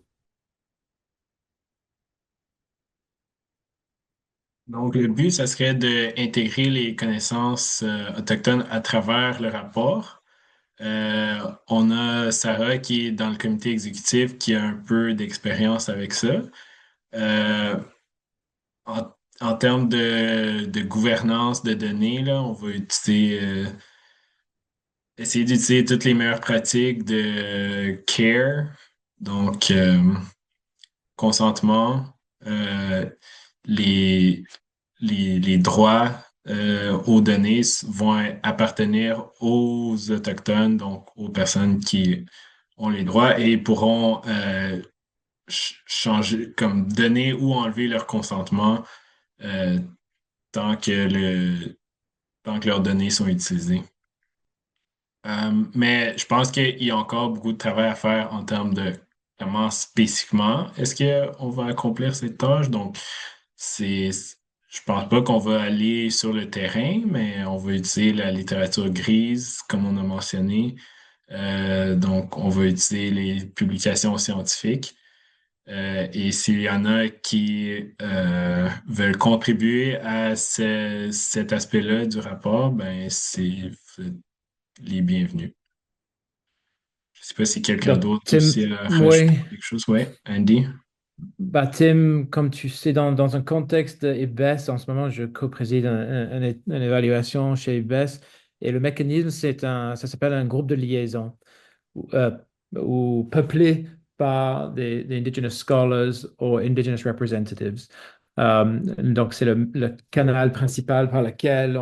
Donc, le but, ça serait d'intégrer les connaissances autochtones à travers le rapport. On a Sarah qui est dans le comité exécutif qui a un peu d'expérience avec ça. En termes de gouvernance de données, là, on va essayer d'utiliser toutes les meilleures pratiques de CARE, donc consentement, les, les droits aux données vont appartenir aux Autochtones, donc aux personnes qui ont les droits et pourront changer, comme donner ou enlever leur consentement euh, tant que leurs données sont utilisées. Mais je pense qu'il y a encore beaucoup de travail à faire en termes de comment spécifiquement est-ce qu'on va accomplir cette tâche. Donc, je pense pas qu'on va aller sur le terrain, mais on va utiliser la littérature grise, comme on a mentionné. Donc, on va utiliser les publications scientifiques. Et s'il y en a qui veulent contribuer à cet aspect-là du rapport, ben c'est les bienvenus. Je ne sais pas si quelqu'un d'autre Tim, aussi a rajouté quelque chose. Oui, Andy? Tim, comme tu sais, dans un contexte IBES, en ce moment, je co-préside une évaluation chez IBES et le mécanisme, ça s'appelle un groupe de liaison ou peuplé par des Indigenous Scholars ou Indigenous Representatives. Donc, c'est le canal principal par lequel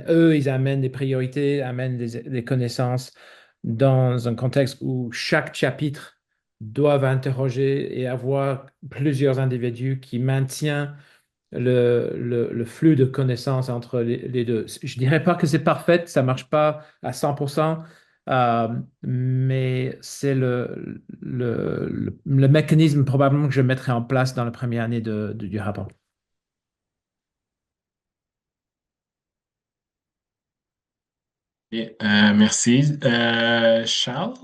eux, ils amènent des priorités, amènent des connaissances dans un contexte où chaque chapitre doivent interroger et avoir plusieurs individus qui maintiennent le flux de connaissances entre les deux. Je ne dirais pas que c'est parfait, ça ne marche pas à 100%, mais c'est le mécanisme probablement que je mettrai en place dans la première année du rapport. Et, merci. Charles?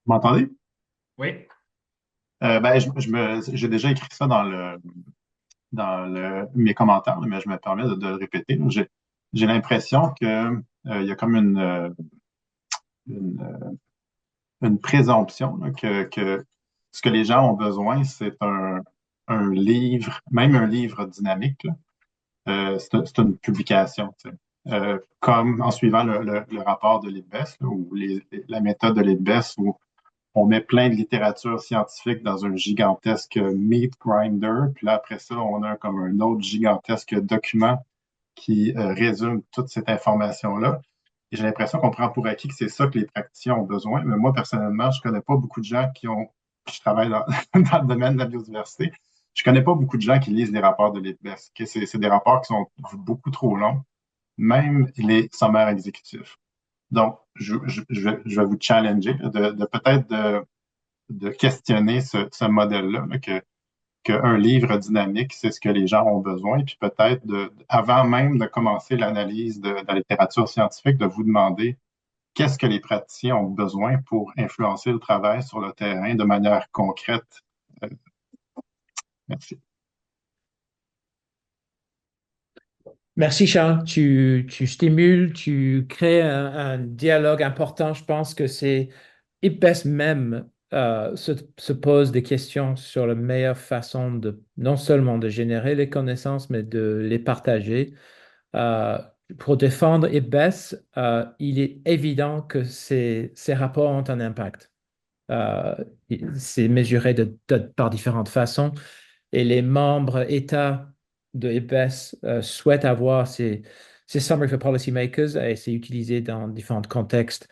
Vous m'entendez? Oui. Ben, j'ai déjà écrit ça mes commentaires, là, mais je me permets de le répéter, là. J'ai l'impression que, il y a comme une, une présomption là, que ce que les gens ont besoin, c'est un livre, même un livre dynamique, là. C'est une publication, tu sais. Comme en suivant le rapport de Libes, là, ou la méthode de Libes, où on met plein de littérature scientifique dans un gigantesque meat grinder, puis là, après ça, on a comme un autre gigantesque document qui résume toute cette information-là. Et j'ai l'impression qu'on prend pour acquis que c'est ça que les praticiens ont besoin. Mais moi, personnellement, je connais pas beaucoup de gens je travaille dans le domaine de la biodiversité, je connais pas beaucoup de gens qui lisent les rapports de l'IPBES. C'est des rapports qui sont beaucoup trop longs, même les sommaires exécutifs. Donc, je vais vous challenger de peut-être de questionner ce modèle-là, là, qu'un livre dynamique, c'est ce que les gens ont besoin, puis peut-être avant même de commencer l'analyse de la littérature scientifique, de vous demander qu'est-ce que les praticiens ont besoin pour influencer le travail sur le terrain de manière concrète. Merci. Merci Charles, tu stimules, tu crées un dialogue important. Je pense que c'est IPES même se pose des questions sur la meilleure façon de non seulement de générer les connaissances, mais de les partager. Euh, pour défendre IPBES, il est évident que ces rapports ont un impact. Euh, c'est mesuré par différentes façons et les membres États de IPBES souhaitent avoir ces Summary for Policymakers et c'est utilisé dans différents contextes.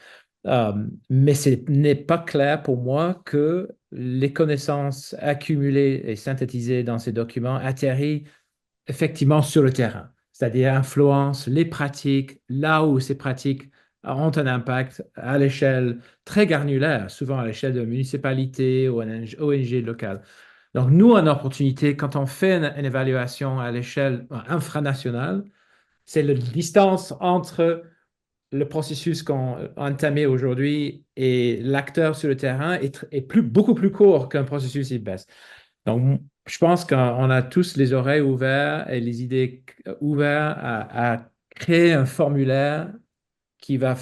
Mais ce n'est pas clair pour moi que les connaissances accumulées et synthétisées dans ces documents atterrissent effectivement sur le terrain, c'est-à-dire influencent les pratiques là où ces pratiques ont un impact à l'échelle très granulaire, souvent à l'échelle de municipalités ou ONG locales. Donc, nous, on a opportunité, quand on fait une évaluation à l'échelle infranationale, c'est la distance entre le processus qu'on a entamé aujourd'hui et l'acteur sur le terrain est beaucoup plus court qu'un processus IPBES. Donc, je pense qu'on a tous les oreilles ouvertes et les idées ouvertes à créer un formulaire qui va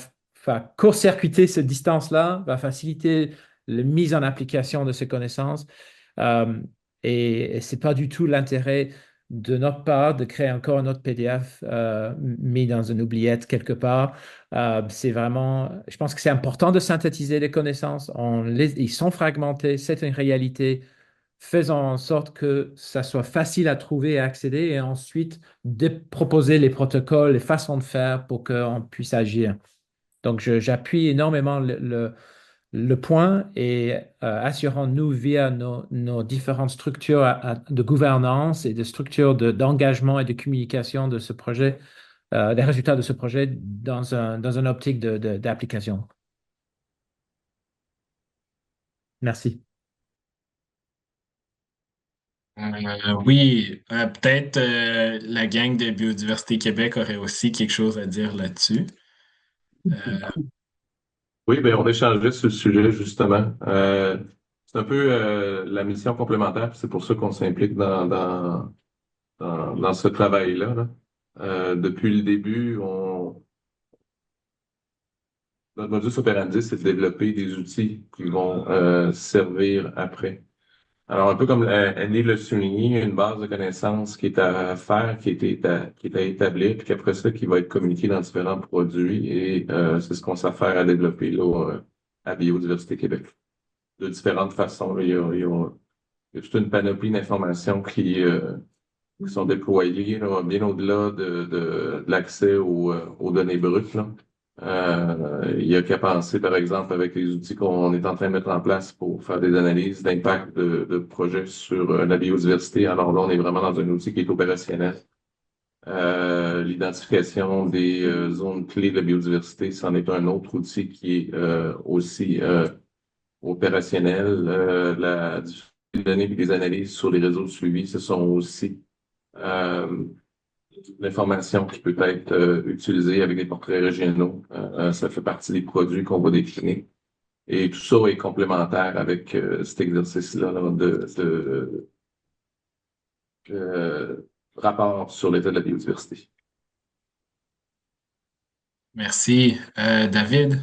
court-circuiter cette distance-là, va faciliter la mise en application de ces connaissances. Euh, et ce n'est pas du tout l'intérêt de notre part de créer encore un autre PDF mis dans une oubliette quelque part. C'est vraiment, je pense que c'est important de synthétiser les connaissances. Ils sont fragmentés, c'est une réalité. Faisons en sorte que ça soit facile à trouver et à accéder et ensuite de proposer les protocoles, les façons de faire pour qu'on puisse agir. Donc, j'appuie énormément le point et assurons-nous via nos différentes structures de gouvernance et de structures d'engagement et de communication de ce projet, les résultats de ce projet dans une optique d'application. Merci. Oui, peut-être la gang de Biodiversité Québec aurait aussi quelque chose à dire là-dessus. Oui, ben on échangeait sur le sujet justement. C'est un peu la mission complémentaire, puis c'est pour ça qu'on s'implique dans ce travail-là, là. Depuis le début, notre modus operandi, c'est de développer des outils qui vont servir après. Alors, un peu comme Annie l'a souligné, une base de connaissances qui est à faire, qui est à établir, puis qu'après ça, qui va être communiquée dans différents produits. Et c'est ce qu'on s'affaire à développer là, à Biodiversité Québec. De différentes façons, là. Il y a toute une panoplie d'informations qui sont déployées là, bien au-delà de l'accès aux données brutes, là. Il y a qu'à penser, par exemple, avec les outils qu'on est en train de mettre en place pour faire des analyses d'impact de projets sur la biodiversité. Alors là, on est vraiment dans un outil qui est opérationnel. L'identification des zones clés de biodiversité, c'en est un autre outil qui est aussi opérationnel. La diffusion des données et des analyses sur les réseaux de suivi, ce sont aussi euh, l'information qui peut être utilisée avec des portraits régionaux. Ça fait partie des produits qu'on va décliner. Et tout ça est complémentaire avec cet exercice-là là, rapport sur l'état de la biodiversité. Merci. David?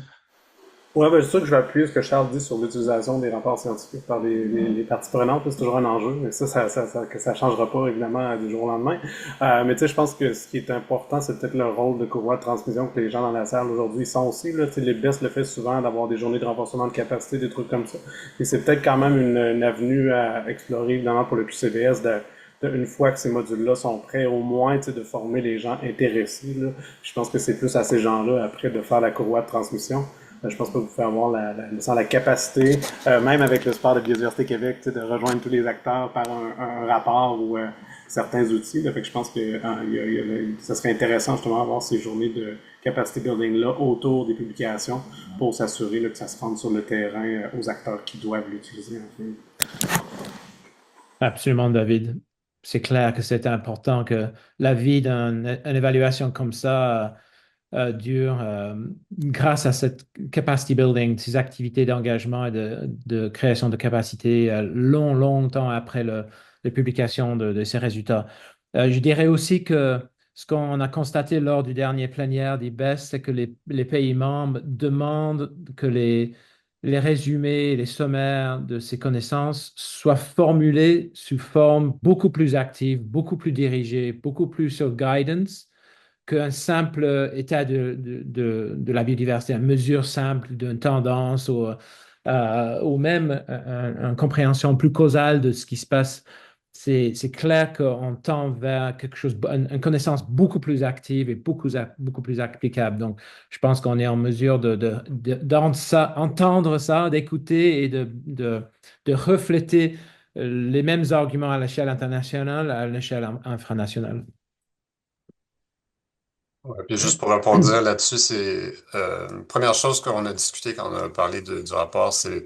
Ouais, ben, c'est sûr que je vais appuyer ce que Charles dit sur l'utilisation des rapports scientifiques par les parties prenantes. C'est toujours un enjeu, mais ça changera pas, évidemment, du jour au lendemain. Mais tu sais, je pense que ce qui est important, c'est peut-être le rôle de courroie de transmission que les gens dans la salle aujourd'hui sont aussi, là. Tu sais, les BES le fait souvent d'avoir des journées de renforcement de capacité, des trucs comme ça. Et c'est peut-être quand même une avenue à explorer, évidemment, pour le QCBS une fois que ces modules-là sont prêts, au moins, tu sais, de former les gens intéressés, là. Je pense que c'est plus à ces gens-là, après, de faire la courroie de transmission. Je pense pas que vous pouvez avoir la capacité, même avec le sport de Biodiversité Québec, tu sais, de rejoindre tous les acteurs par un rapport ou certains outils. Là. Fait que je pense que ça serait intéressant justement d'avoir ces journées de capacity building-là autour des publications pour s'assurer là, que ça se rende sur le terrain aux acteurs qui doivent l'utiliser. En fait. Absolument, David. C'est clair que c'est important que la vie d'une évaluation comme ça dure grâce à cette capacity building, ces activités d'engagement et de création de capacité longtemps après la publication de ces résultats. Je dirais aussi que ce qu'on a constaté lors du dernier plénière des BES, c'est que les pays membres demandent que les résumés, les sommaires de ces connaissances soient formulés sous forme beaucoup plus active, beaucoup plus dirigée, beaucoup plus sur guidance qu'un simple état de la biodiversité, une mesure simple d'une tendance ou même une compréhension plus causale de ce qui se passe. C'est clair qu'on tend vers quelque chose, une connaissance beaucoup plus active et beaucoup plus applicable. Donc, je pense qu'on est en mesure d'entendre ça, d'écouter et de refléter les mêmes arguments à l'échelle internationale, à l'échelle infranationale. Ouais, puis juste pour rebondir là-dessus, c'est première chose qu'on a discuté quand on a parlé du rapport, c'est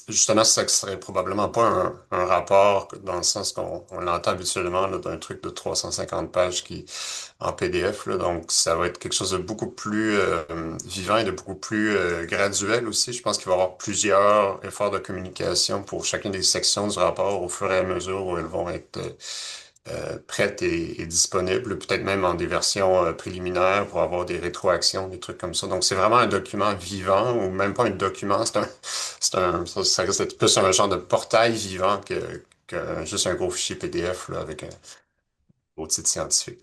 justement ça qui serait probablement pas un rapport dans le sens qu'on l'entend habituellement là, d'un truc de 350 pages qui en PDF là, donc ça va être quelque chose de beaucoup plus vivant et de beaucoup plus graduel aussi. Je pense qu'il va y avoir plusieurs efforts de communication pour chacune des sections du rapport au fur et à mesure où elles vont être prête et disponible, peut-être même en des versions préliminaires pour avoir des rétroactions, des trucs comme ça. Donc, c'est vraiment un document vivant ou même pas un document, ça risque d'être plus un genre de portail vivant que juste un gros fichier PDF là, avec un gros titre scientifique.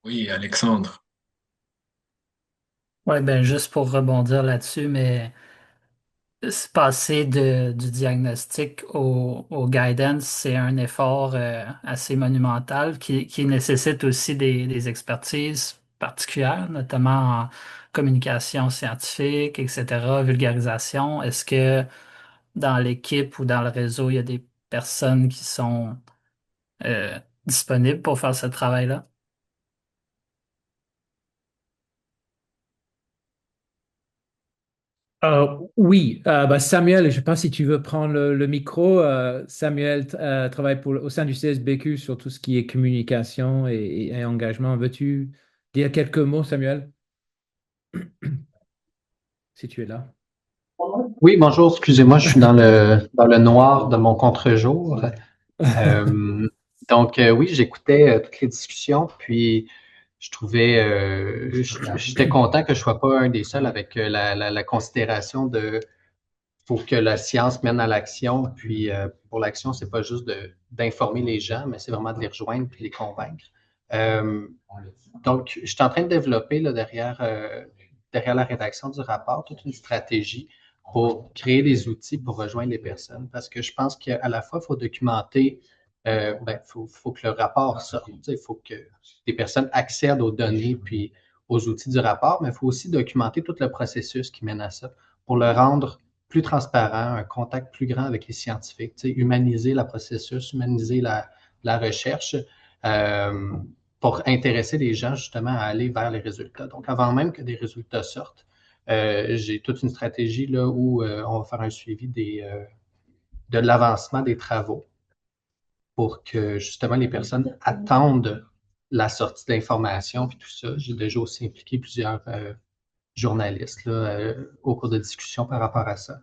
Oui, Alexandre. Ouais, ben juste pour rebondir là-dessus, mais passer du diagnostic au guidance, c'est un effort assez monumental qui nécessite aussi des expertises particulières, notamment en communication scientifique, etc., vulgarisation. Est-ce que dans l'équipe ou dans le réseau, il y a des personnes qui sont disponibles pour faire ce travail-là? Oui, bah, Samuel, je ne sais pas si tu veux prendre le micro. Samuel travaille au sein du CSBQ sur tout ce qui est communication et engagement. Veux-tu dire quelques mots, Samuel, si tu es là? Oui, bonjour, excusez-moi, je suis dans le noir de mon contre-jour. Euh, oui, j'écoutais toutes les discussions, puis je trouvais, j'étais content que je sois pas un des seuls avec la considération de faut que la science mène à l'action, puis pour l'action, c'est pas juste d'informer les gens, mais c'est vraiment de les rejoindre puis les convaincre. Euh, je suis en train de développer là, derrière la rédaction du rapport toute une stratégie pour créer des outils pour rejoindre les personnes. Parce que je pense qu'à la fois, il faut documenter, faut que le rapport sorte. Il faut que les personnes accèdent aux données puis aux outils du rapport, mais il faut aussi documenter tout le processus qui mène à ça pour le rendre plus transparent, un contact plus grand avec les scientifiques, humaniser le processus, humaniser la recherche euh, pour intéresser les gens justement à aller vers les résultats. Donc, avant même que des résultats sortent, j'ai toute une stratégie là, où on va faire un suivi de l'avancement des travaux pour que justement les personnes attendent la sortie d'informations puis tout ça. J'ai déjà aussi impliqué plusieurs journalistes là, au cours de discussions par rapport à ça.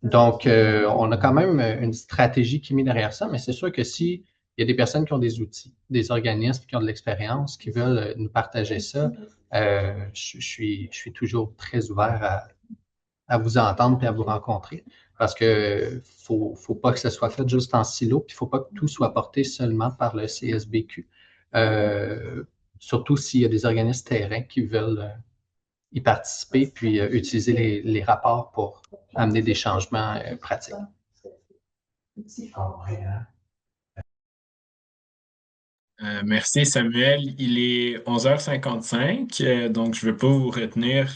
Donc, on a quand même une stratégie qui est mise derrière ça, mais c'est sûr que si il y a des personnes qui ont des outils, des organismes qui ont de l'expérience, qui veulent nous partager ça, je suis toujours très ouvert à vous entendre et à vous rencontrer. Parce que faut pas que ce soit fait juste en silo, puis il faut pas que tout soit porté seulement par le CSBQ. Euh, Surtout s'il y a des organismes terrains qui veulent y participer, puis utiliser les rapports pour amener des changements pratiques. Merci Samuel. Il est 11h55, donc je ne vais pas vous retenir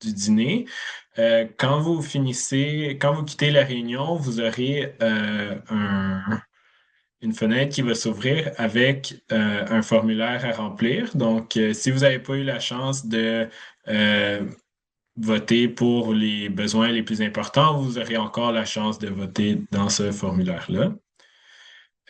du dîner. Quand vous quittez la réunion, vous aurez une fenêtre qui va s'ouvrir avec un formulaire à remplir. Donc, si vous n'avez pas eu la chance de voter pour les besoins les plus importants, vous aurez encore la chance de voter dans ce formulaire-là.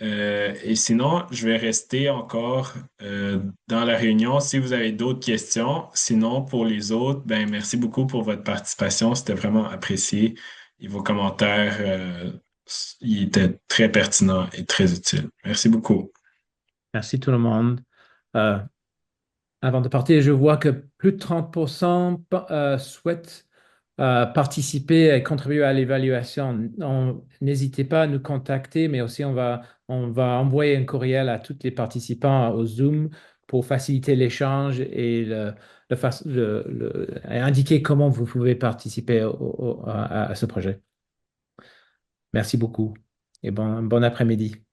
Et sinon, je vais rester encore dans la réunion si vous avez d'autres questions. Sinon, pour les autres, ben, merci beaucoup pour votre participation. C'était vraiment apprécié. Et vos commentaires, ils étaient très pertinents et très utiles. Merci beaucoup. Merci tout le monde. Euh, Avant de partir, je vois que plus de 30% souhaitent participer et contribuer à l'évaluation. N'hésitez pas à nous contacter, mais aussi on va envoyer un courriel à tous les participants au Zoom pour faciliter l'échange et et indiquer comment vous pouvez participer à ce projet. Merci beaucoup et bon après-midi.